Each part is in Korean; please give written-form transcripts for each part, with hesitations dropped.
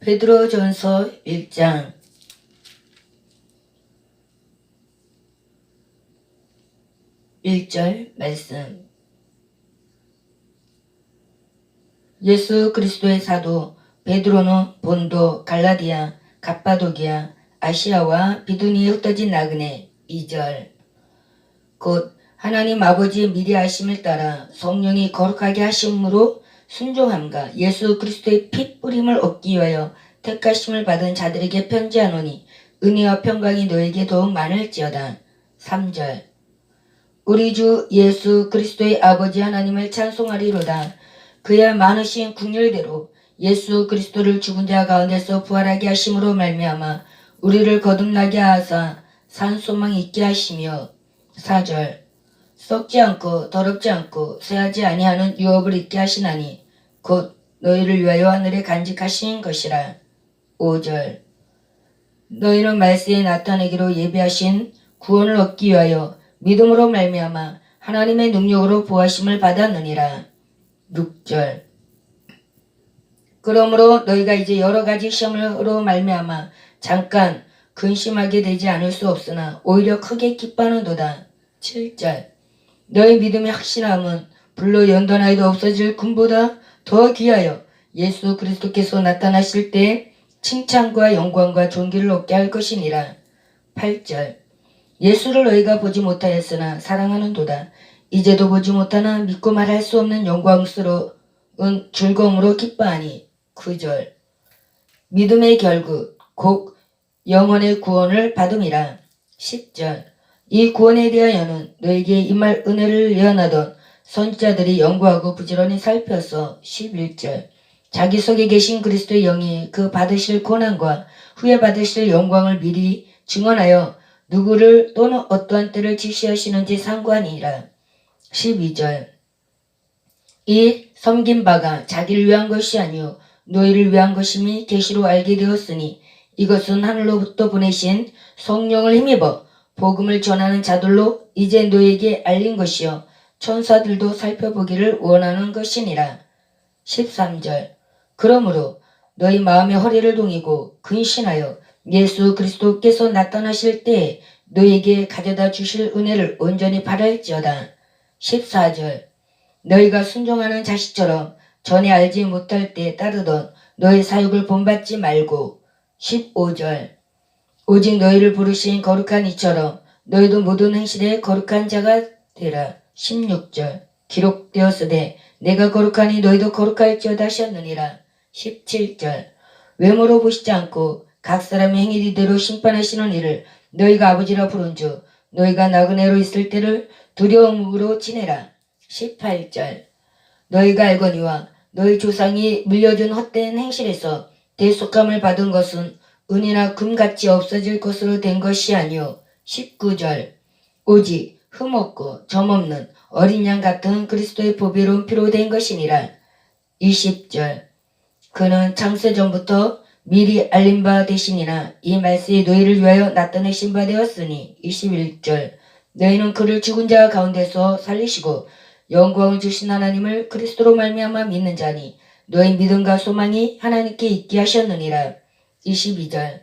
베드로전서 1장 1절 말씀. 예수 그리스도의 사도 베드로는 본도, 갈라디아, 갑바도기아, 아시아와 비두니에 흩어진 나그네 2절. 곧 하나님 아버지의 미리 아심을 따라 성령이 거룩하게 하심으로 순종함과 예수 그리스도의 피 뿌림을 얻기 위하여 택하심을 받은 자들에게 편지하노니 은혜와 평강이 너에게 더욱 많을지어다. 3절. 우리 주 예수 그리스도의 아버지 하나님을 찬송하리로다. 그의 많으신 궁율대로 예수 그리스도를 죽은 자 가운데서 부활하게 하심으로 말미암아 우리를 거듭나게 하사 산 소망 있게 하시며. 4절. 썩지 않고 더럽지 않고 쇠하지 아니하는 유업을 있게 하시나니 곧 너희를 위하여 하늘에 간직하신 것이라. 5절. 너희는 말세에 나타내기로 예비하신 구원을 얻기 위하여 믿음으로 말미암아 하나님의 능력으로 보하심을 받았느니라. 6절. 그러므로 너희가 이제 여러 가지 시험으로 말미암아 잠깐 근심하게 되지 않을 수 없으나 오히려 크게 기뻐하는도다. 7절. 너희 믿음의 확실함은 불로 연단하여도 없어질 금보다 더 귀하여 예수 그리스도께서 나타나실 때 칭찬과 영광과 존귀를 얻게 할 것이니라. 8절. 예수를 너희가 보지 못하였으나 사랑하는도다. 이제도 보지 못하나 믿고 말할 수 없는 영광스러운 즐거움으로 기뻐하니. 9절. 믿음의 결국 곧 영혼의 구원을 받음이라. 10절. 이 구원에 대하여는 너에게 임할 은혜를 예언하던 선지자들이 연구하고 부지런히 살펴서. 11절. 자기 속에 계신 그리스도의 영이 그 받으실 고난과 후에 받으실 영광을 미리 증언하여 누구를 또는 어떠한 때를 지시하시는지 상관이라. 12절. 이 섬긴 바가 자기를 위한 것이 아니요 너희를 위한 것임이 계시로 알게 되었으니 이것은 하늘로부터 보내신 성령을 힘입어 복음을 전하는 자들로 이제 너희에게 알린 것이요 천사들도 살펴보기를 원하는 것이니라. 13절. 그러므로 너희 마음의 허리를 동이고 근신하여 예수 그리스도께서 나타나실 때에 너희에게 가져다 주실 은혜를 온전히 바랄지어다. 14절. 너희가 순종하는 자식처럼 전에 알지 못할 때에 따르던 너희 사육을 본받지 말고. 15절. 오직 너희를 부르신 거룩한 이처럼 너희도 모든 행실에 거룩한 자가 되라. 16절. 기록되었으되 내가 거룩하니 너희도 거룩할지어다 하셨느니라. 17절. 외모로 보시지 않고 각 사람의 행위대로 심판하시는 이를 너희가 아버지라 부른즉 너희가 나그네로 있을 때를 두려움으로 지내라. 18절. 너희가 알거니와 너희 조상이 물려준 헛된 행실에서 대속함을 받은 것은 은이나 금같이 없어질 것으로 된 것이 아니요. 19절. 오직 흠없고 점없는 어린 양 같은 그리스도의 보배로운 피로 된 것이니라. 20절. 그는 창세전부터 미리 알린 바 되시니나 이 말씀이 너희를 위하여 나타내신 바 되었으니. 21절. 너희는 그를 죽은 자 가운데서 살리시고 영광을 주신 하나님을 그리스도로 말미암아 믿는 자니 너희 믿음과 소망이 하나님께 있게 하셨느니라. 22절.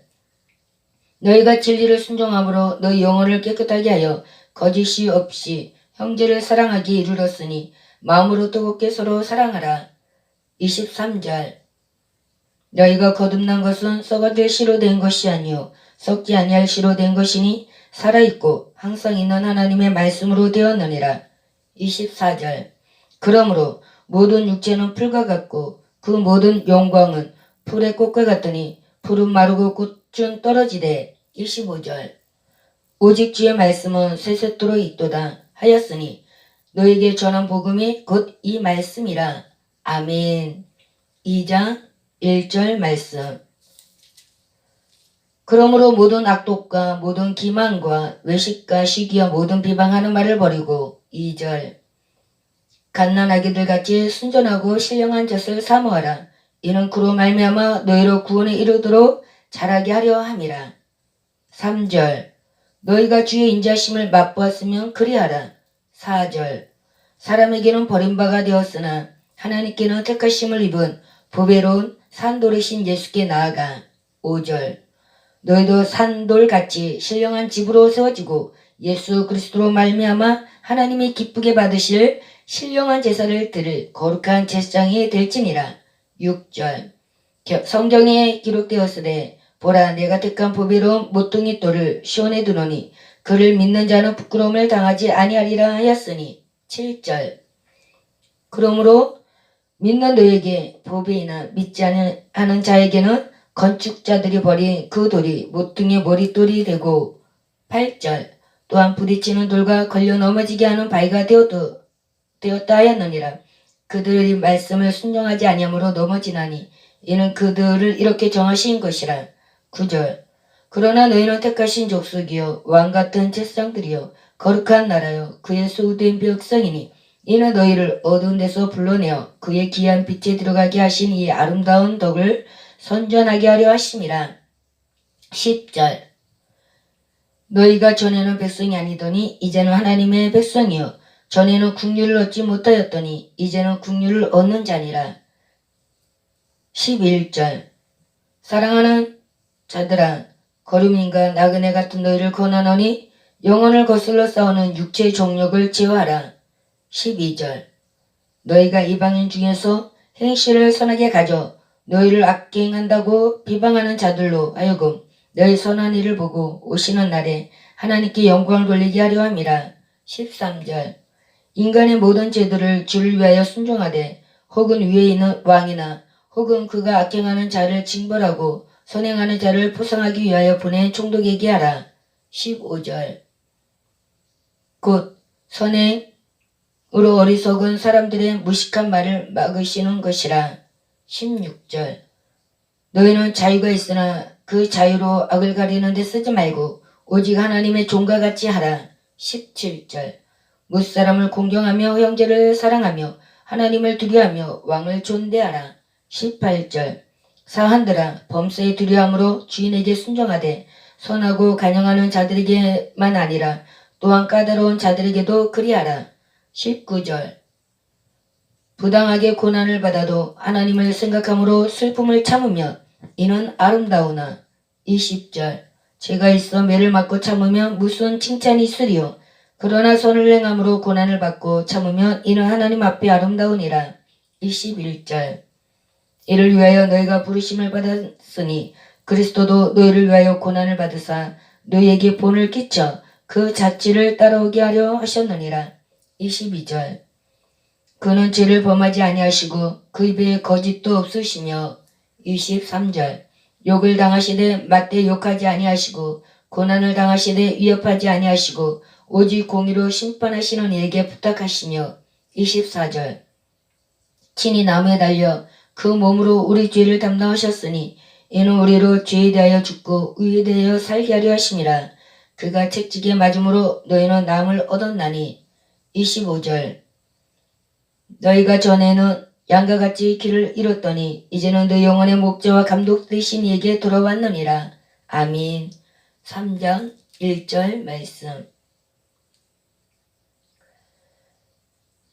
너희가 진리를 순종함으로 너희 영혼을 깨끗하게 하여 거짓이 없이 형제를 사랑하기에 이르렀으니 마음으로 뜨겁게 서로 사랑하라. 23절. 너희가 거듭난 것은 썩어질 씨로 된 것이 아니요 썩지 아니할 씨로 된 것이니 살아있고 항상 있는 하나님의 말씀으로 되었느니라. 24절. 그러므로 모든 육체는 풀과 같고 그 모든 영광은 풀의 꽃과 같으니 풀은 마르고 꽃은 떨어지되. 25절. 오직 주의 말씀은 세세토록 있도다 하였으니 너에게 전한 복음이 곧 이 말씀이라. 아멘. 2장 1절 말씀. 그러므로 모든 악독과 모든 기만과 외식과 시기와 모든 비방하는 말을 버리고. 2절. 갓난아기들 같이 순전하고 신령한 젖을 사모하라. 이는 그로 말미암아 너희로 구원에 이르도록 자라게 하려 함이라. 3절. 너희가 주의 인자심을 맛보았으면 그리하라. 4절. 사람에게는 버림바가 되었으나 하나님께는 택하심을 입은 보배로운 산돌이신 예수께 나아가. 5절. 너희도 산돌같이 신령한 집으로 세워지고 예수 그리스도로 말미암아 하나님이 기쁘게 받으실 신령한 제사를 드릴 거룩한 제사장이 될지니라. 6절. 성경에 기록되었으되 보라 내가 택한 보배로운 모퉁이 돌을 시온에 두노니 그를 믿는 자는 부끄러움을 당하지 아니하리라 하였으니. 7절. 그러므로 믿는 너에게 보배이나 믿지 않은 자에게는 건축자들이 버린 그 돌이 모퉁이 머릿돌이 되고. 8절. 또한 부딪히는 돌과 걸려 넘어지게 하는 바위가 되었다 하였느니라. 그들이 말씀을 순종하지 아니함으로 넘어지나니 이는 그들을 이렇게 정하신 것이라. 9절. 그러나 너희는 택하신 족속이요 왕같은 제사장들이요 거룩한 나라요 그의 소유된 백성이니 이는 너희를 어두운 데서 불러내어 그의 귀한 빛에 들어가게 하신 이 아름다운 덕을 선전하게 하려 하심이라. 10절. 너희가 전에는 백성이 아니더니 이제는 하나님의 백성이요 전에는 국률을 얻지 못하였더니 이제는 국률을 얻는 자니라. 11절. 사랑하는 자들아 거류민과 나그네 같은 너희를 권하노니 영혼을 거슬러 싸우는 육체의 정욕을 제어하라. 12절. 너희가 이방인 중에서 행실을 선하게 가져 너희를 악게 행한다고 비방하는 자들로 하여금 너희 선한 일을 보고 오시는 날에 하나님께 영광을 돌리게 하려 함이라. 13절. 인간의 모든 죄들을 주를 위하여 순종하되 혹은 위에 있는 왕이나 혹은 그가 악행하는 자를 징벌하고 선행하는 자를 포상하기 위하여 보낸 총독에게 하라. 15절. 곧 선행으로 어리석은 사람들의 무식한 말을 막으시는 것이라. 16절. 너희는 자유가 있으나 그 자유로 악을 가리는 데 쓰지 말고 오직 하나님의 종과 같이 하라. 17절. 무사람을 공경하며 형제를 사랑하며 하나님을 두려워하며 왕을 존대하라. 18절. 사한들아 범사에 두려움으로 주인에게 순종하되 선하고 간영하는 자들에게만 아니라 또한 까다로운 자들에게도 그리하라. 19절. 부당하게 고난을 받아도 하나님을 생각함으로 슬픔을 참으며 이는 아름다우나. 20절. 죄가 있어 매를 맞고 참으면 무슨 칭찬이 있으리요. 그러나 선을 행함으로 고난을 받고 참으면 이는 하나님 앞에 아름다우니라. 21절. 이를 위하여 너희가 부르심을 받았으니 그리스도도 너희를 위하여 고난을 받으사 너희에게 본을 끼쳐 그 자취를 따라오게 하려 하셨느니라. 22절. 그는 죄를 범하지 아니하시고 그 입에 거짓도 없으시며. 23절. 욕을 당하시되 맞대 욕하지 아니하시고 고난을 당하시되 위협하지 아니하시고 오직 공의로 심판하시는 이에게 부탁하시며. 24절. 친히 나무에 달려 그 몸으로 우리 죄를 담당하셨으니 이는 우리로 죄에 대하여 죽고 의에 대하여 살게 하려 하심이라. 그가 채찍에 맞음으로 너희는 나음을 얻었나니. 25절. 너희가 전에는 양과 같이 길을 잃었더니 이제는 너 영혼의 목자와 감독 되신 이에게 돌아왔느니라. 아멘. 3장 1절 말씀.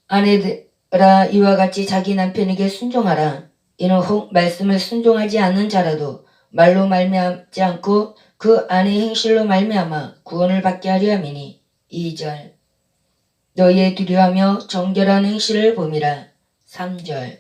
아내들아 이와 같이 자기 남편에게 순종하라. 이는 혹 말씀을 순종하지 않는 자라도 말로 말미암지 않고 그 아내의 행실로 말미암아 구원을 받게 하려 함이니. 2절. 너희의 두려워하며 정결한 행실을 봄이라. 3절.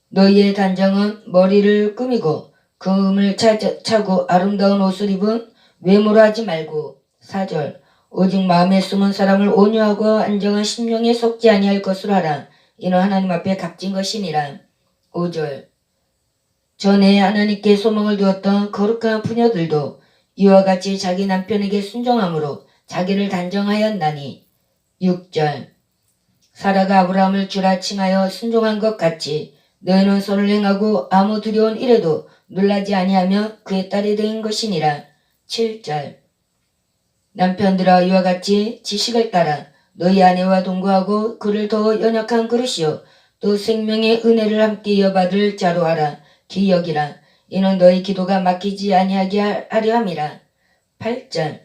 너희의 단장은 머리를 꾸미고 금을 차고 아름다운 옷을 입은 외모로 하지 말고. 4절. 오직 마음에 숨은 사람을 온유하고 안정한 심령에 속지 아니할 것으로 하라. 이는 하나님 앞에 값진 것이니라. 5절. 전에 하나님께 소망을 두었던 거룩한 부녀들도 이와 같이 자기 남편에게 순종함으로 자기를 단정하였나니. 6절. 사라가 아브라함을 주라 칭하여 순종한 것 같이 너희는 선을 행하고 아무 두려운 일에도 놀라지 아니하며 그의 딸이 된 것이니라. 7절. 남편들아 이와 같이 지식을 따라 너희 아내와 동거하고 그를 더 연약한 그릇이요 또 생명의 은혜를 함께 이어받을 자로 하라. 기여기라. 이는 너희 기도가 막히지 아니하게 하려 함이라. 8절.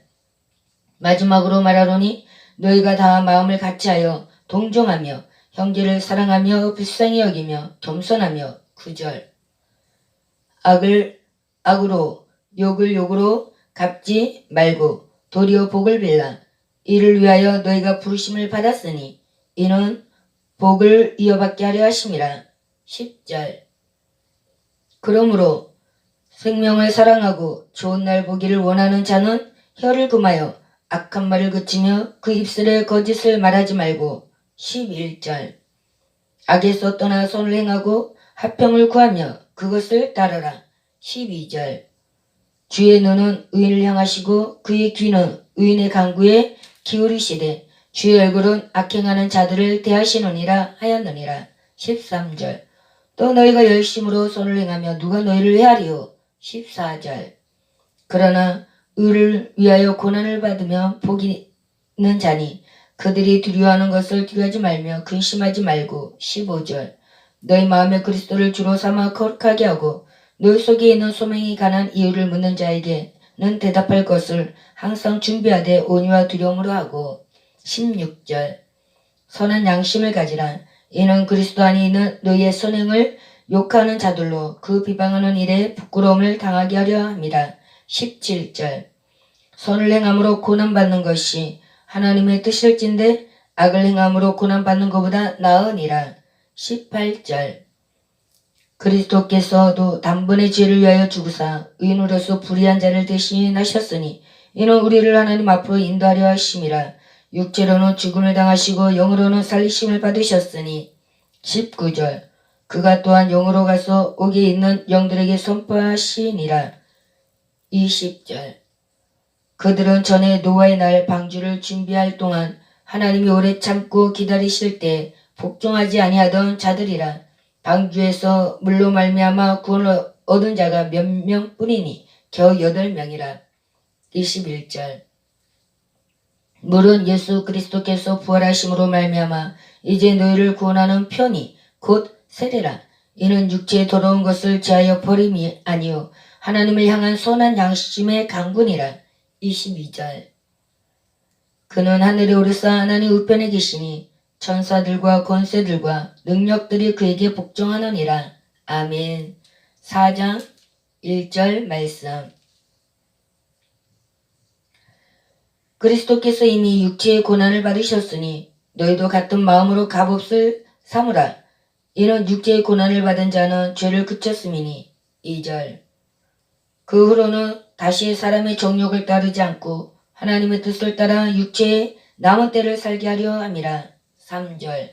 마지막으로 말하노니 너희가 다 마음을 같이하여 동정하며 형제를 사랑하며 불쌍히 여기며 겸손하며. 9절. 악을 악으로 욕을 욕으로 갚지 말고 도리어 복을 빌라. 이를 위하여 너희가 부르심을 받았으니 이는 복을 이어받게 하려 하심이라. 10절. 그러므로 생명을 사랑하고 좋은 날 보기를 원하는 자는 혀를 금하여 악한 말을 그치며 그 입술에 거짓을 말하지 말고. 11절. 악에서 떠나 선을 행하고 화평을 구하며 그것을 따르라. 12절. 주의 눈은 의인을 향하시고 그의 귀는 의인의 간구에 기울이시되 주의 얼굴은 악행하는 자들을 대하시느니라 하였느니라. 13절. 또 너희가 열심으로 선을 행하며 누가 너희를 해하리요. 14절. 그러나 의를 위하여 고난을 받으며 복이 있는 자니 그들이 두려워하는 것을 두려워하지 말며 근심하지 말고. 15절. 너희 마음에 그리스도를 주로 삼아 거룩하게 하고 너희 속에 있는 소명이 관한 이유를 묻는 자에게는 대답할 것을 항상 준비하되 온유와 두려움으로 하고. 16절. 선한 양심을 가지라. 이는 그리스도 안에 있는 너희의 선행을 욕하는 자들로 그 비방하는 일에 부끄러움을 당하게 하려 합니다. 17절. 선을 행함으로 고난받는 것이 하나님의 뜻일진데 악을 행함으로 고난받는 것보다 나으니라. 18절. 그리스도께서도 단번에 죄를 위하여 죽으사 의인으로서 불의한 자를 대신하셨으니 이는 우리를 하나님 앞으로 인도하려 하심이라. 육체로는 죽음을 당하시고 영으로는 살리심을 받으셨으니. 19절. 그가 또한 영으로 가서 옥에 있는 영들에게 선포하시니라. 20절. 그들은 전에 노아의 날 방주를 준비할 동안 하나님이 오래 참고 기다리실 때 복종하지 아니하던 자들이라. 방주에서 물로 말미암아 구원을 얻은 자가 몇 명뿐이니 겨우 8명이라. 21절. 물은 예수 그리스도께서 부활하심으로 말미암아 이제 너희를 구원하는 편이 곧 세례라. 이는 육체에 더러운 것을 제하여 버림이 아니요 하나님을 향한 선한 양심의 강군이라. 22절. 그는 하늘에 오르사 하나님 우편에 계시니 천사들과 권세들과 능력들이 그에게 복종하느니라. 아멘. 4장 1절 말씀. 그리스도께서 이미 육체의 고난을 받으셨으니 너희도 같은 마음으로 값없을 삼으라. 이는 육체의 고난을 받은 자는 죄를 그쳤음이니. 2절. 그 후로는 다시 사람의 정욕을 따르지 않고 하나님의 뜻을 따라 육체의 남은 때를 살게 하려 함이라. 3절.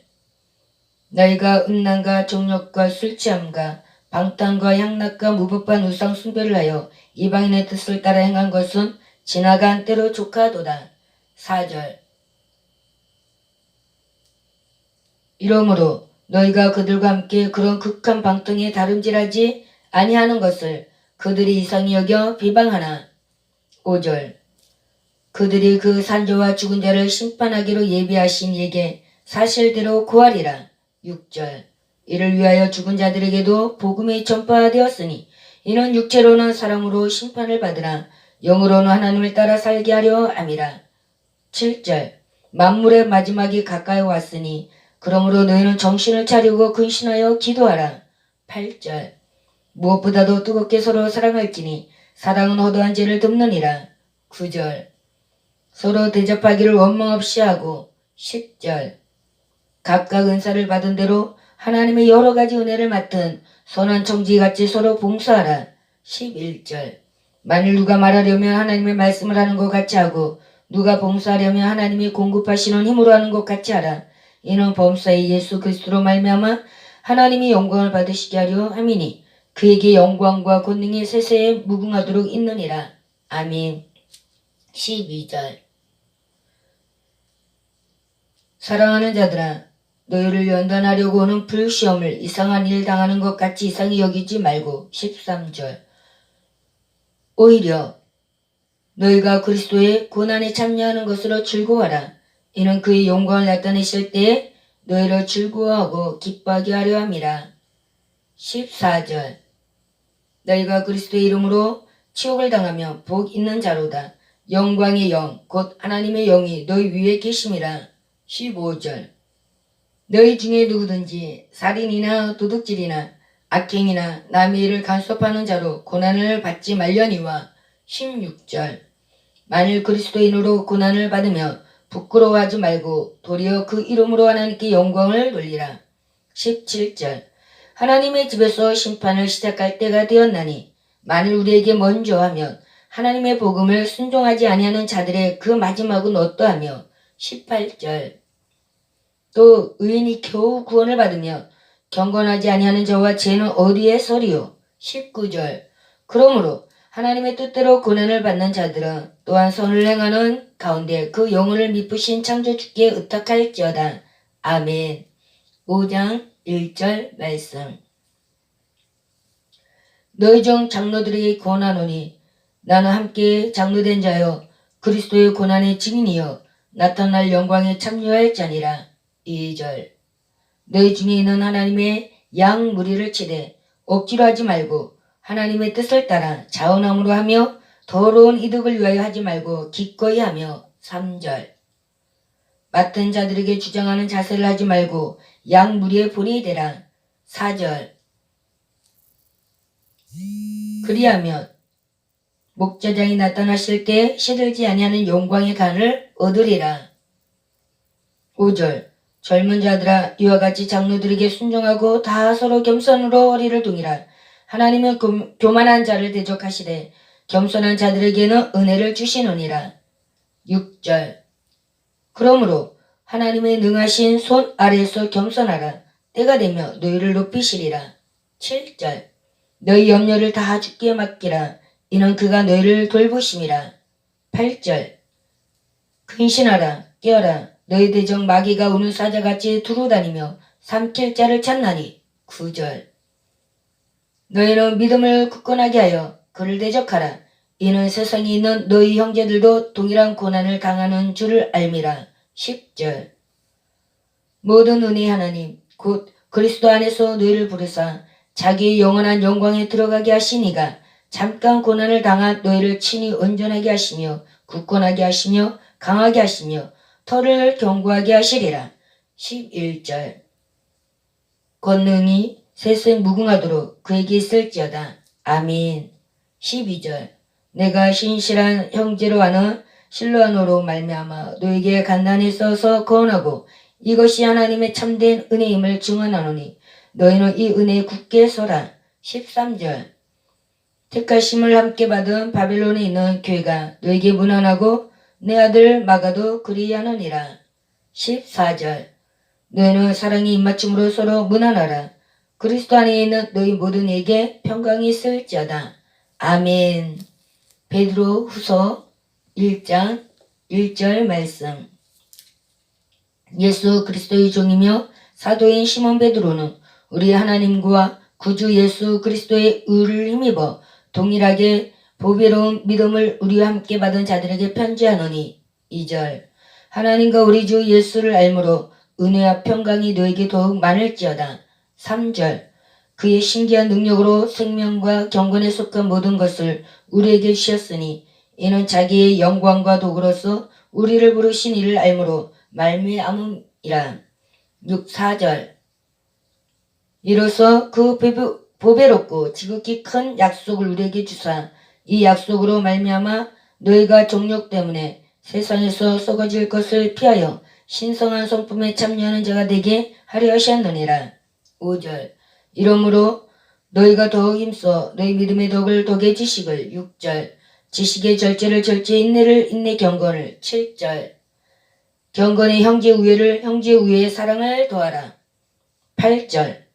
너희가 음란과 정욕과 술취함과 방탕과 향락과 무법한 우상 숭배를 하여 이방인의 뜻을 따라 행한 것은 지나간 때로 족하도다. 4절. 이러므로 너희가 그들과 함께 그런 극한 방탕에 다름질하지 아니하는 것을 그들이 이상히 여겨 비방하나. 5절. 그들이 그 산자와 죽은 자를 심판하기로 예비하신 이에게 사실대로 구하리라. 6절. 이를 위하여 죽은 자들에게도 복음이 전파되었으니 이는 육체로는 사람으로 심판을 받으나 영으로는 하나님을 따라 살게 하려 함이라. 7절. 만물의 마지막이 가까이 왔으니 그러므로 너희는 정신을 차리고 근신하여 기도하라. 8절. 무엇보다도 뜨겁게 서로 사랑할지니 사랑은 허도한 죄를 덮느니라. 9절. 서로 대접하기를 원망 없이 하고. 10절. 각각 은사를 받은 대로 하나님의 여러 가지 은혜를 맡은 선한 청지기같이 서로 봉사하라. 11절. 만일 누가 말하려면 하나님의 말씀을 하는 것 같이 하고 누가 봉사하려면 하나님이 공급하시는 힘으로 하는 것 같이 하라. 이는 범사의 예수 그리스도로 말미암아 하나님이 영광을 받으시게 하려 함이니 그에게 영광과 권능이 세세에 무궁하도록 있느니라. 아멘. 12절. 사랑하는 자들아, 너희를 연단하려고 오는 불시험을 이상한 일 당하는 것 같이 이상히 여기지 말고. 13절. 오히려 너희가 그리스도의 고난에 참여하는 것으로 즐거워하라. 이는 그의 영광을 나타내실 때에 너희를 즐거워하고 기뻐하게 하려 함이라. 14절. 너희가 그리스도의 이름으로 치욕을 당하며 복 있는 자로다. 영광의 영 곧 하나님의 영이 너희 위에 계심이라. 15절. 너희 중에 누구든지 살인이나 도둑질이나 악행이나 남의 일을 간섭하는 자로 고난을 받지 말려니와. 16절. 만일 그리스도인으로 고난을 받으며 부끄러워하지 말고 도리어 그 이름으로 하나님께 영광을 돌리라. 17절. 하나님의 집에서 심판을 시작할 때가 되었나니 만일 우리에게 먼저 하면 하나님의 복음을 순종하지 아니하는 자들의 그 마지막은 어떠하며. 18절. 또 의인이 겨우 구원을 받으며 경건하지 아니하는 자와 죄는 어디에 서리요. 19절. 그러므로 하나님의 뜻대로 고난을 받는 자들은 또한 선을 행하는 가운데 그 영혼을 미쁘신 창조주께 의탁할지어다. 아멘. 5장 1절 말씀. 너희 중 장로들이 권하노니 나는 함께 장로된 자여 그리스도의 고난의 증인이여 나타날 영광에 참여할 자니라. 2절. 너희 중에 있는 하나님의 양 무리를 치되 억지로 하지 말고 하나님의 뜻을 따라 자원함으로 하며 더러운 이득을 위하여 하지 말고 기꺼이 하며. 3절. 맡은 자들에게 주장하는 자세를 하지 말고 양 무리의 본이 되라. 4절. 그리하면 목자장이 나타나실 때 시들지 아니하는 영광의 간을 얻으리라. 5절. 젊은 자들아 이와 같이 장로들에게 순종하고 다 서로 겸손으로 허리를 동이라. 하나님은 교만한 자를 대적하시되 겸손한 자들에게는 은혜를 주시느니라. 6절. 그러므로 하나님의 능하신 손 아래에서 겸손하라. 때가 되며 너희를 높이시리라. 7절. 너희 염려를 다 주께 맡기라. 이는 그가 너희를 돌보심이라. 8절. 근신하라. 깨어라. 너희 대적 마귀가 우는 사자같이 두루다니며 삼킬 자를 찾나니. 9절. 너희는 믿음을 굳건하게 하여 그를 대적하라. 이는 세상에 있는 너희 형제들도 동일한 고난을 당하는 줄을 알미라. 10절. 모든 은혜의 하나님 곧 그리스도 안에서 너희를 부르사 자기의 영원한 영광에 들어가게 하시니가 잠깐 고난을 당한 너희를 친히 온전하게 하시며 굳건하게 하시며 강하게 하시며 터를 견고하게 하시리라. 11절. 권능이 세세 무궁하도록 그에게 있을지어다. 아멘. 12절. 내가 신실한 형제로 하는 실로아노로 말미암아 너에게 간단히 써서 거언하고 이것이 하나님의 참된 은혜임을 증언하노니 너희는 이 은혜에 굳게 서라. 13절. 택하심을 함께 받은 바벨론에 있는 교회가 너에게 문안하고 내 아들 마가도 그리하느니라. 14절. 너희는 사랑의 입맞춤으로 서로 문안하라. 그리스도 안에 있는 너희 모든 이에게 평강이 있을지어다. 아멘. 베드로 후서 1장 1절 말씀. 예수 그리스도의 종이며 사도인 시몬 베드로는 우리 하나님과 구주 예수 그리스도의 의를 힘입어 동일하게 보배로운 믿음을 우리와 함께 받은 자들에게 편지하노니. 2절. 하나님과 우리 주 예수를 알므로 은혜와 평강이 너에게 더욱 많을지어다. 3절. 그의 신기한 능력으로 생명과 경건에 속한 모든 것을 우리에게 주셨으니 이는 자기의 영광과 도구로서 우리를 부르신 이를 알므로 말미암음이라. 4절. 이로써 그 보배롭고 지극히 큰 약속을 우리에게 주사 이 약속으로 말미암아 너희가 정욕 때문에 세상에서 썩어질 것을 피하여 신성한 성품에 참여하는 자가 되게 하려 하셨느니라. 5절. 이러므로 너희가 더욱 힘써 너희 믿음의 덕을 덕의 지식을. 6절. 지식의 절제를 절제 인내를 인내 경건을. 7절. 경건의 형제 우애를 형제 우애의 사랑을 더하라. 8절.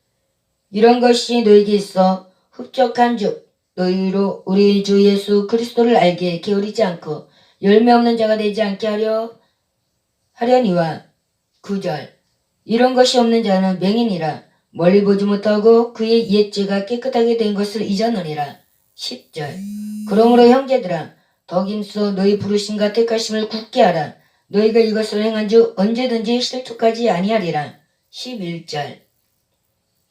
이런 것이 너에게 있어 흡족한 즉 너희로 우리 주 예수 그리스도를 알게 게으르지 않고 열매 없는 자가 되지 않게 하려니와. 9절. 이런 것이 없는 자는 맹인이라 멀리 보지 못하고 그의 옛죄가 깨끗하게 된 것을 잊었느니라. 10절. 그러므로 형제들아 덕 힘써 너희 부르심과 택하심을 굳게 하라. 너희가 이것을 행한즉 언제든지 실족하지 아니하리라. 11절.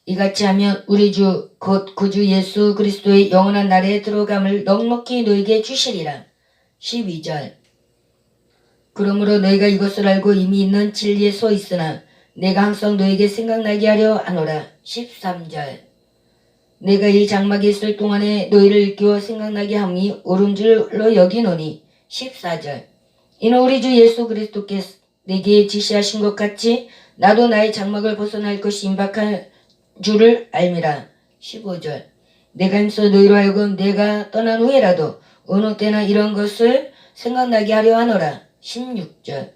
이같이 하면 우리 주 곧 구주 예수 그리스도의 영원한 날에 들어감을 넉넉히 너에게 주시리라. 12절. 그러므로 너희가 이것을 알고 이미 있는 진리에 서 있으나 내가 항상 너에게 생각나게 하려 하노라. 13절. 내가 이 장막에 있을 동안에 너희를 일깨워 생각나게 함이 옳은 줄로 여기노니. 14절. 이는 우리 주 예수 그리스도께서 내게 지시하신 것 같이 나도 나의 장막을 벗어날 것이 임박한 줄을 알미라. 15절. 내가 힘써 너희로 하여금 내가 떠난 후에라도 어느 때나 이런 것을 생각나게 하려 하노라. 16절.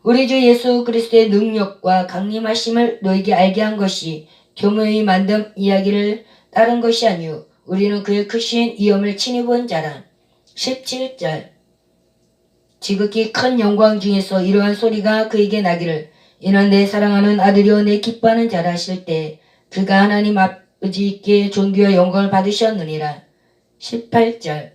우리 주 예수 그리스도의 능력과 강림하심을 너희에게 알게 한 것이 교묘히 만든 이야기를 따른 것이 아니요 우리는 그의 크신 위엄을 친히 본 자라. 17절. 지극히 큰 영광 중에서 이러한 소리가 그에게 나기를 이는 내 사랑하는 아들이요 내 기뻐하는 자라 하실 때 그가 하나님 아버지께 존귀와 영광을 받으셨느니라. 18절.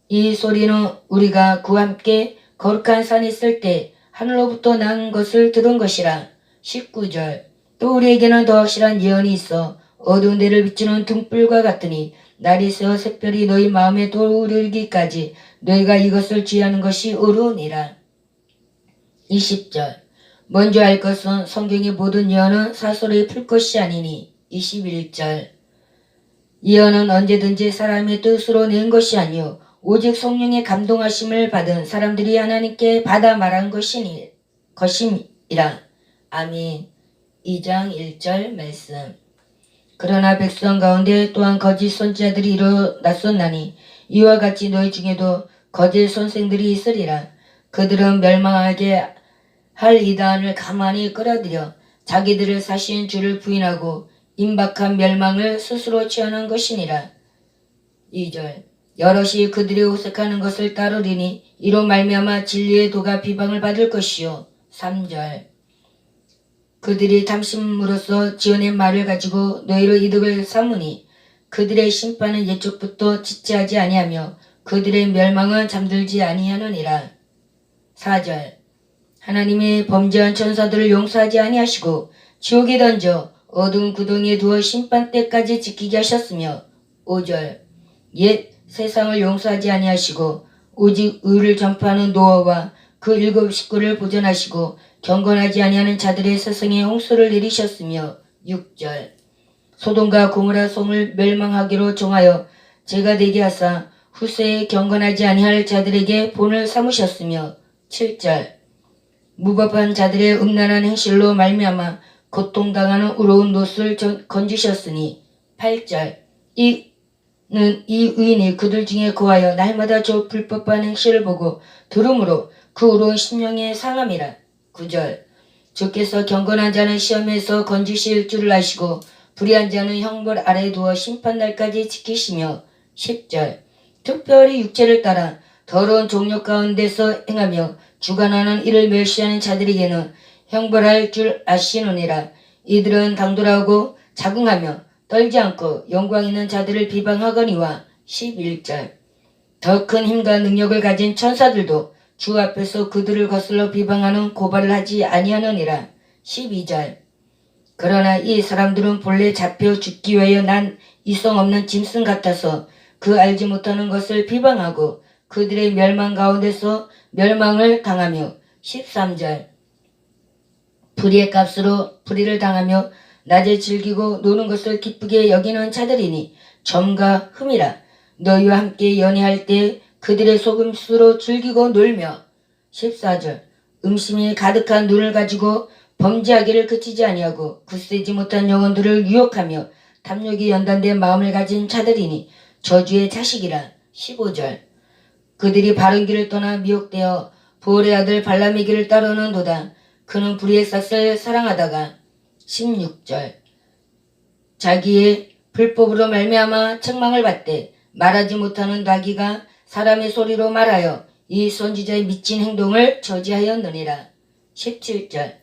이 소리는 우리가 그와 함께 거룩한 산에 있을 때 하늘로부터 난 것을 들은 것이라. 19절. 또 우리에게는 더 확실한 예언이 있어 어두운 데를 비추는 등불과 같으니 날이 새어 샛별이 너희 마음에 도우르기까지 너희가 이것을 주의하는 것이 옳으니라. 20절. 먼저 알 것은 성경의 모든 예언은 사설에 풀 것이 아니니. 21절. 예언은 언제든지 사람의 뜻으로 낸 것이 아니요 오직 성령의 감동하심을 받은 사람들이 하나님께 받아 말한 것임이라. 아멘. 2장 1절 말씀. 그러나 백성 가운데 또한 거짓 선지자들이 일어났었나니 이와 같이 너희 중에도 거짓 선생들이 있으리라. 그들은 멸망하게 할 이단을 가만히 끌어들여 자기들을 사신 주를 부인하고 임박한 멸망을 스스로 취하는 것이니라. 2절. 여럿이 그들이 호색하는 것을 따르리니 이로 말미암아 진리의 도가 비방을 받을 것이요. 3절. 그들이 탐심으로써 지어낸 말을 가지고 너희로 이득을 삼으니 그들의 심판은 예적부터 지체하지 아니하며 그들의 멸망은 잠들지 아니하느니라. 4절. 하나님이 범죄한 천사들을 용서하지 아니하시고 지옥에 던져 어두운 구덩이에 두어 심판 때까지 지키게 하셨으며 5절. 옛 세상을 용서하지 아니하시고 오직 의를 전파하는 노아와 그 7 식구를 보존하시고 경건하지 아니하는 자들의 세상에 홍수를 내리셨으며 6절. 소돔과 고모라 성을 멸망하기로 정하여 제가 되게 하사 후세에 경건하지 아니할 자들에게 본을 삼으셨으며 7절. 무법한 자들의 음란한 행실로 말미암아 고통당하는 의로운 롯을 건지셨으니 8절. 이 의인이 그들 중에 거하여 날마다 저 불법한 행실을 보고 들음으로 그 의로운 심령에 상함이라. 9절. 주께서 경건한 자는 시험에서 건지실 줄을 아시고 불의한 자는 형벌 아래 두어 심판날까지 지키시며 10절. 특별히 육체를 따라 더러운 종력 가운데서 행하며 주관하는 이를 멸시하는 자들에게는 형벌할 줄 아시느니라. 이들은 당돌하고 자긍하며 떨지 않고 영광 있는 자들을 비방하거니와. 11절. 더 큰 힘과 능력을 가진 천사들도 주 앞에서 그들을 거슬러 비방하는 고발을 하지 아니하느니라. 12절. 그러나 이 사람들은 본래 잡혀 죽기 위하여 난 이성 없는 짐승 같아서 그 알지 못하는 것을 비방하고 그들의 멸망 가운데서 멸망을 당하며 13절. 불의의 값으로 불의를 당하며 낮에 즐기고 노는 것을 기쁘게 여기는 자들이니 점과 흠이라. 너희와 함께 연애할 때 그들의 속임수로 즐기고 놀며 14절. 음심이 가득한 눈을 가지고 범죄하기를 그치지 아니하고 굳세지 못한 영혼들을 유혹하며 탐욕이 연단된 마음을 가진 자들이니 저주의 자식이라. 15절. 그들이 바른 길을 떠나 미혹되어 보올의 아들 발람의 길을 따르는도다. 그는 불의의 싹을 사랑하다가 16절. 자기의 불법으로 말미암아 책망을 받되 말하지 못하는 나귀가 사람의 소리로 말하여 이 선지자의 미친 행동을 저지하였느니라. 17절.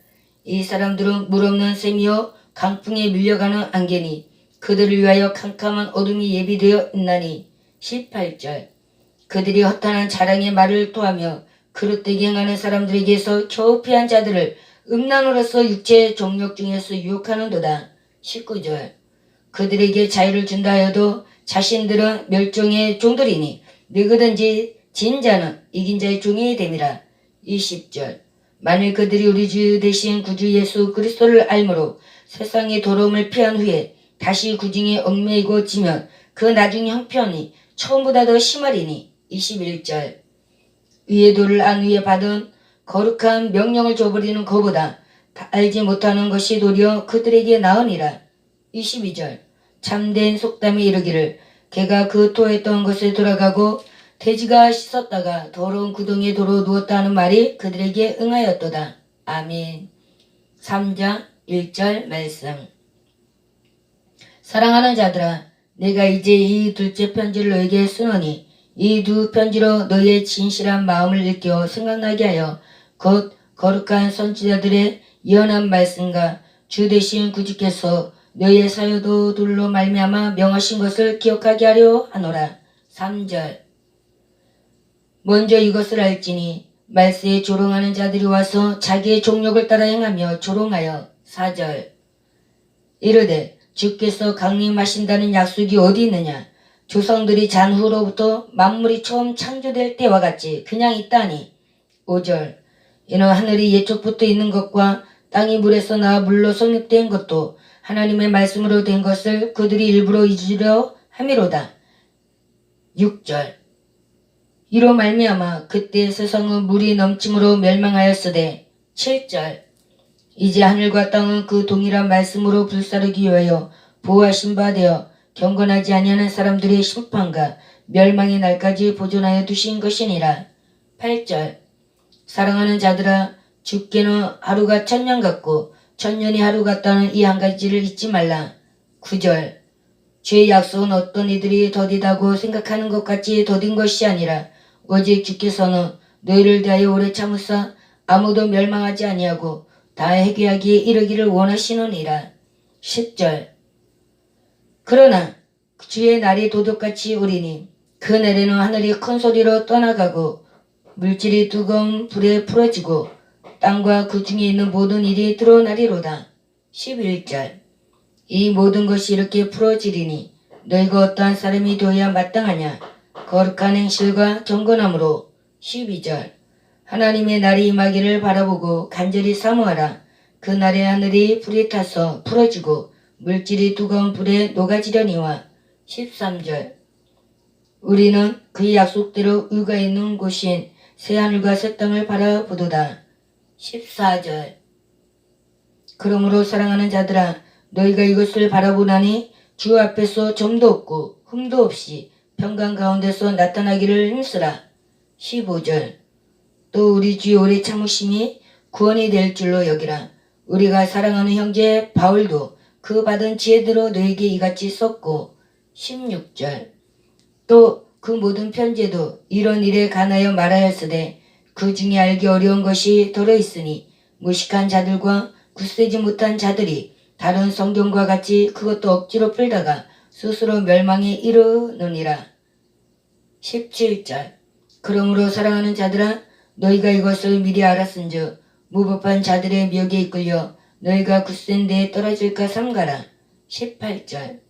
이 사람들은 물 없는 샘이요 강풍에 밀려가는 안개니 그들을 위하여 캄캄한 어둠이 예비되어 있나니. 18절. 그들이 허탄한 자랑의 말을 토하며 그릇되게 행하는 사람들에게서 겨우 피한 자들을 음란으로서 육체의 종력 중에서 유혹하는도다. 19절. 그들에게 자유를 준다 하여도 자신들은 멸종의 종들이니 누구든지 진 자는 이긴 자의 종이 됨이라. 20절. 만일 그들이 우리 주 대신 구주 예수 그리스도를 알므로 세상의 더러움을 피한 후에 다시 구중에 얽매이고 지면 그 나중 형편이 처음보다 더 심하리니. 21절. 위의 도를 안 위에 받은 거룩한 명령을 줘버리는 것보다 알지 못하는 것이 도리어 그들에게 나으니라. 22절. 참된 속담이 이르기를 개가 그 토했던 것에 돌아가고 돼지가 씻었다가 더러운 구덩이에 도로 누웠다 하는 말이 그들에게 응하였도다. 아멘. 3장 1절 말씀. 사랑하는 자들아, 내가 이제 이 둘째 편지를 너에게 쓰노니 이 두 편지로 너의 진실한 마음을 일깨워 생각나게 하여 곧 거룩한 선지자들의 예언한 말씀과 주 되신 구주께서 너의 사유도들로 말미암아 명하신 것을 기억하게 하려 하노라. 3절. 먼저 이것을 알지니 말세에 조롱하는 자들이 와서 자기의 종욕을 따라 행하며 조롱하여. 4절. 이르되 주께서 강림하신다는 약속이 어디 있느냐. 조상들이 잔 후로부터 만물이 처음 창조될 때와 같이 그냥 있다니. 5절. 이는 하늘이 예초부터 있는 것과 땅이 물에서 나와 물로 성립된 것도 하나님의 말씀으로 된 것을 그들이 일부러 잊으려 함이로다. 6절. 이로 말미암아 그때 세상은 물이 넘침으로 멸망하였으되. 7절. 이제 하늘과 땅은 그 동일한 말씀으로 불사르기 위하여 보호하신 바 되어 경건하지 아니하는 사람들의 심판과 멸망의 날까지 보존하여 두신 것이니라. 8절. 사랑하는 자들아, 주께는 하루가 천년 같고 천년이 하루 같다는 이 한 가지를 잊지 말라. 9절. 주의 약속은 어떤 이들이 더디다고 생각하는 것 같이 더딘 것이 아니라 오직 주께서는 너희를 대하여 오래 참으사 아무도 멸망하지 아니하고 다 회개하기에 이르기를 원하시느니라. 10절. 그러나 주의 날이 도둑같이 오리니 그 날에는 하늘이 큰 소리로 떠나가고 물질이 뜨거운 불에 풀어지고 땅과 그 중에 있는 모든 일이 드러나리로다. 11절. 이 모든 것이 이렇게 풀어지리니 너희가 어떠한 사람이 되어야 마땅하냐. 거룩한 행실과 경건함으로. 12절. 하나님의 날이 임하기를 바라보고 간절히 사모하라. 그 날에 하늘이 불이 타서 풀어지고 물질이 뜨거운 불에 녹아지려니와. 13절. 우리는 그의 약속대로 의가 있는 곳인 새하늘과 새 땅을 바라보도다. 14절. 그러므로 사랑하는 자들아, 너희가 이것을 바라보나니 주 앞에서 점도 없고 흠도 없이 평강 가운데서 나타나기를 힘쓰라. 15절. 또 우리 주의 오래 참으심이 구원이 될 줄로 여기라. 우리가 사랑하는 형제 바울도 그 받은 지혜대로 너에게 이같이 썼고. 16절. 또 그 모든 편지에도 이런 일에 관하여 말하였으되 그 중에 알기 어려운 것이 들어있으니 무식한 자들과 굳세지 못한 자들이 다른 성경과 같이 그것도 억지로 풀다가 스스로 멸망에 이르느니라. 17절. 그러므로 사랑하는 자들아, 너희가 이것을 미리 알았은즉 무법한 자들의 미혹에 이끌려 너희가 굳센 데에 떨어질까 삼가라. 18절.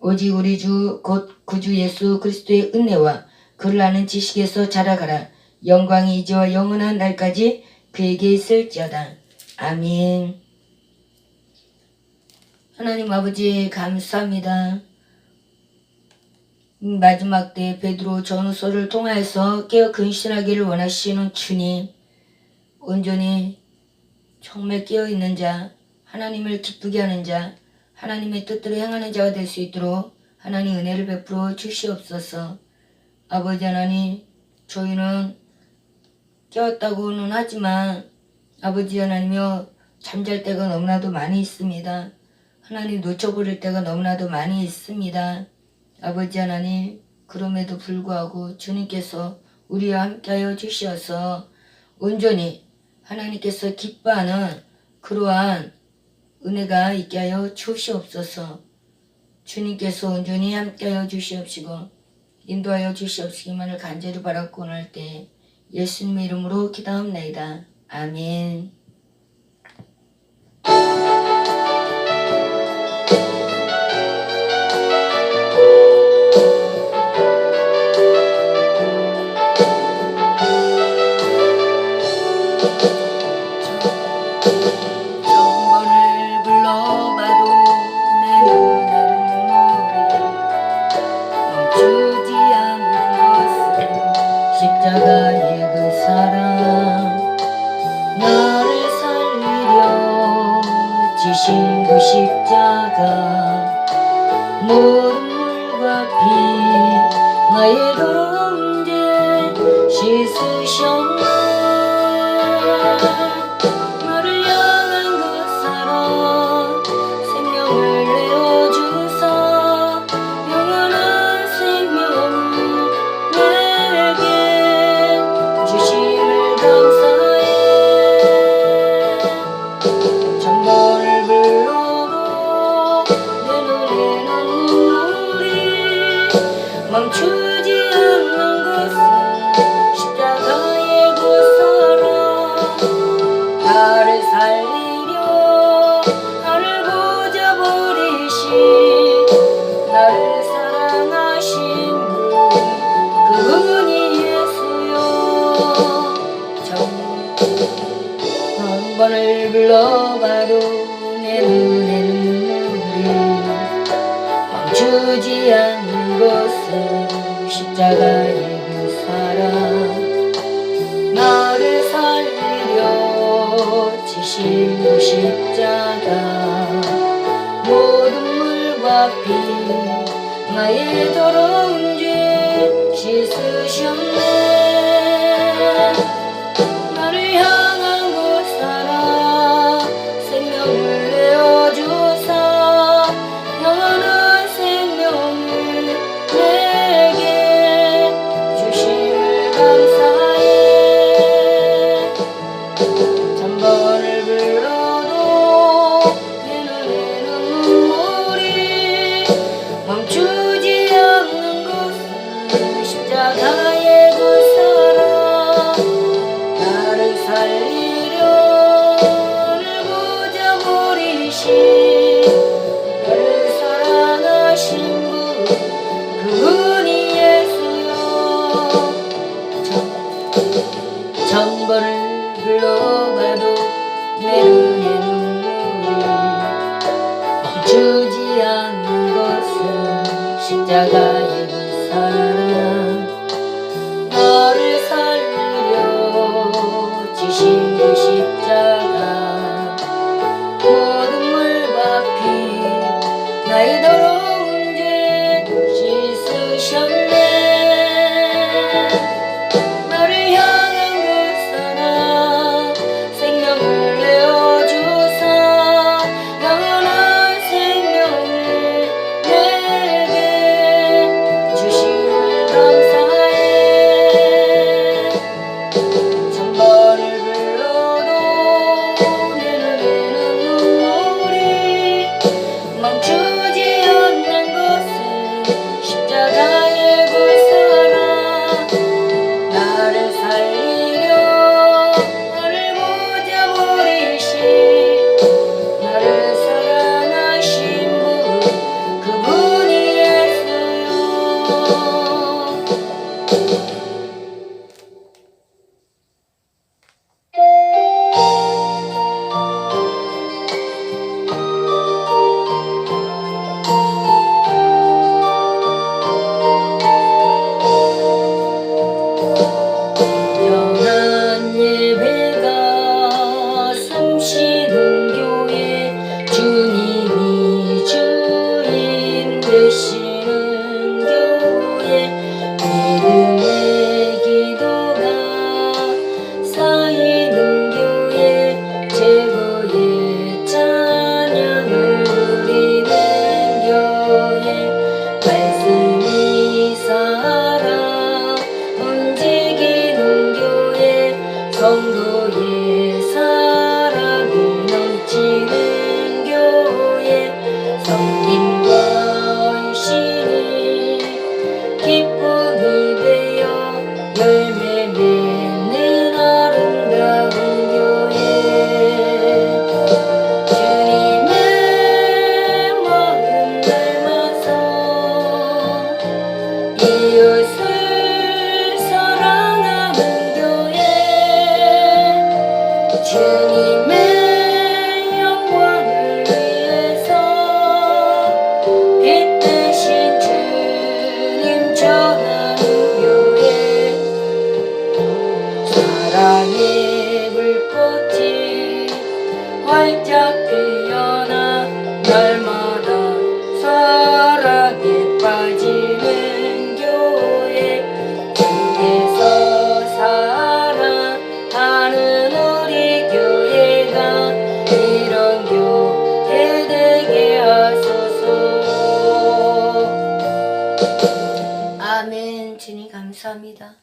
오직 우리 주 곧 구주 예수 그리스도의 은혜와 그를 아는 지식에서 자라가라. 영광이 이제와 영원한 날까지 그에게 있을지어다. 아멘. 하나님 아버지 감사합니다. 마지막 때 베드로 전후서를 통하여서 깨어 근신하기를 원하시는 주님, 온전히 정말 깨어있는 자, 하나님을 기쁘게 하는 자, 하나님의 뜻대로 행하는 자가 될 수 있도록 하나님 은혜를 베풀어 주시옵소서. 아버지 하나님, 저희는 깨었다고는 하지만 아버지 하나님이여 잠잘 때가 너무나도 많이 있습니다. 하나님 놓쳐버릴 때가 너무나도 많이 있습니다. 아버지 하나님, 그럼에도 불구하고 주님께서 우리와 함께하여 주시어서 온전히 하나님께서 기뻐하는 그러한 은혜가 있게 하여 주시옵소서. 주님께서 온전히 함께하여 주시옵시고 인도하여 주시옵시기만을 간절히 바라고 오늘 때 예수님의 이름으로 기도합나이다. 아멘. 정번을 불러봐도 내 눈에는 나의 더러운 죄 씻으셨네. 나를 향한 그 사랑 생명을 내어주사 영원한 생명을 내게 주심을 감사해. 천번을 불러도 내 눈에 눈물이 멈추지 않는 것은 십자가의 그 사랑. 나를 살리려 나를 보자 버리신 나를 사랑하신 분 그분이 예수요. 천 번을 불러봐도 내 눈에 눈물이 멈추지 않는 것은 십자가의 그 사랑. 나를 살리려 지신 그 십자가 모든 물과 피 나의 더러운 죄 씻으셨네. 나를 향한 그 사랑 생명을 내어주사 영원한 생명을 내게 주심을 감사해. 천번을 불러도 내 눈에 눈물이 멈추지 않는 것은 십자가의 그 사랑. 나를 살리려 나를 보자 버리신 나를 사랑하신 분 그분이 예수요. 천번을 불러봐도 내 눈에 눈물이 멈추지 않는 것은 십자가의 그 사랑. 나를 살리려 지신 그 십자가 모든 물과 피 나의 더러운 죄 씻으셨네. 나를 향한 그 사랑 생명을 내어주사 영원한 생명을 내게 주심을 감사해. 천번을 불러도 내 눈에 눈물이 멈추지 않는 것은 십자가의 그 사랑. 나를 살리려 나를 보자 버리신 나를 사랑하신 분 그분이 예수요. 영한 예배가 숨쉬는 교회 주님이 주인 되시는 교회 믿음의 기도가 쌓이는 교회 최고의 찬양을 누리는 교회 말씀이 살아 움직이는 교회 성도의 사랑이 넘치는 교회 성김과 헌신이 기쁨이 되어 열매 맺는 아름다운 교회. 주님의 마음 닮아서 이웃을 사랑하는 교회. 주님의 영광을 위해서 빛 대신 주님 전하는 교회. 사랑의 불꽃이 활짝 피어나 날마다 사랑에 빠지는 감사합니다.